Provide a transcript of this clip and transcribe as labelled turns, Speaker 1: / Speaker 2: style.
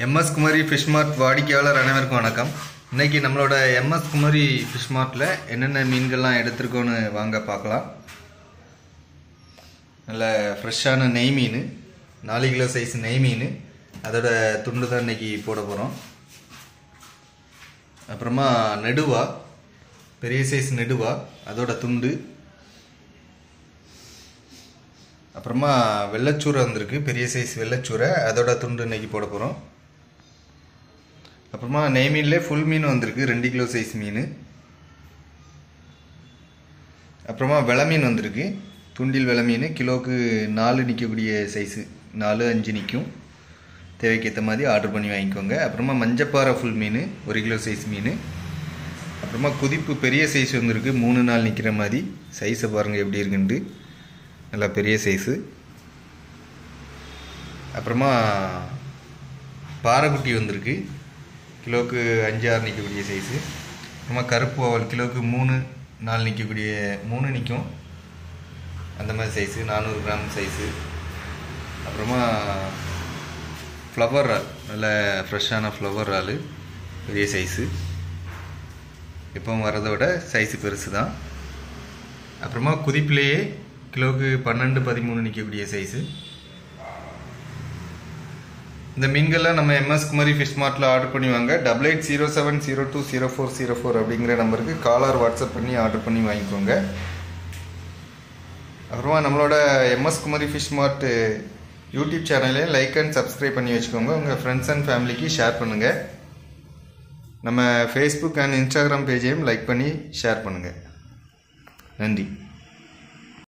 Speaker 1: MS Kumari fish மார்ட் வாடிக்கையாளர் அனைவருக்கும் வணக்கம். இன்னைக்கு நம்மளோட MS குமரி ஃபிஷ் மார்ட்ல என்னென்ன மீன்கள்லாம் எடுத்துருக்கோன்னு வாங்க பார்க்கலாம். நல்ல ஃப்ரெஷ்ஷான நெய் மீன், 4 கிலோ சைஸ் நெய் மீன், அதோட துண்டு தான் இன்னைக்கு போட போகிறோம். அப்புறமா நெடுவா, பெரிய சைஸ் நெடுவா, அதோட துண்டு. அப்புறமா வெள்ளச்சூரை வந்திருக்கு, பெரிய சைஸ் வெள்ளச்சூரை, அதோட துண்டு இன்னைக்கு போட போகிறோம். அப்புறமா நெய் மீன்லேயே ஃபுல் மீன் வந்திருக்கு, 2 கிலோ சைஸ் மீன். அப்புறமா வெலை மீன் வந்திருக்கு, துண்டில் வெலை மீன், கிலோவுக்கு 4 நிற்கக்கூடிய சைஸு, 4-5 நிற்கும். தேவைக்கேற்ற மாதிரி ஆர்டர் பண்ணி வாங்கிக்கோங்க. அப்புறமா மஞ்சப்பாறை ஃபுல் மீன், 1 கிலோ சைஸ் மீன். அப்புறமா குதிப்பு பெரிய சைஸ் வந்திருக்கு, 3 நாள் நிற்கிற மாதிரி. சைஸை பாருங்கள் எப்படி இருக்குன்ட்டு, நல்லா பெரிய சைஸு. அப்புறமா பாறைக்குட்டி வந்திருக்கு, கிலோவுக்கு 5-6 நிற்கக்கூடிய சைஸு. அப்புறமா கருப்பு ஓவல், கிலோவுக்கு 3 நாள் நிற்கக்கூடிய 3 நிற்கும் அந்த மாதிரி சைஸு, 400 கிராம் சைஸு. அப்புறமா ஃப்ளவர் இறால், நல்ல ஃப்ரெஷ்ஷான ஃப்ளவர் இறால், பெரிய சைஸு. எப்பவும் வரதை விட சைஸு பெருசு தான். அப்புறமா குதிப்பிலேயே கிலோவுக்கு 12-13 நிற்கக்கூடிய சைஸு. இந்த மீன்கள்லாம் நம்ம MS குமரி ஃபிஷ் மார்ட்டில் ஆர்டர் பண்ணி வாங்க. 8807020404 அப்படிங்கிற நம்பருக்கு காலர் வாட்ஸ்அப் பண்ணி ஆர்டர் பண்ணி வாங்கிக்கோங்க. அப்புறமா நம்மளோட MS குமரி ஃபிஷ் மார்ட் யூடியூப் சேனலையும் லைக் அண்ட் சப்ஸ்கிரைப் பண்ணி வச்சுக்கோங்க. உங்கள் ஃப்ரெண்ட்ஸ் அண்ட் ஃபேமிலிக்கு ஷேர் பண்ணுங்கள். நம்ம ஃபேஸ்புக் அண்ட் இன்ஸ்டாகிராம் பேஜையும் லைக் பண்ணி ஷேர் பண்ணுங்கள். நன்றி.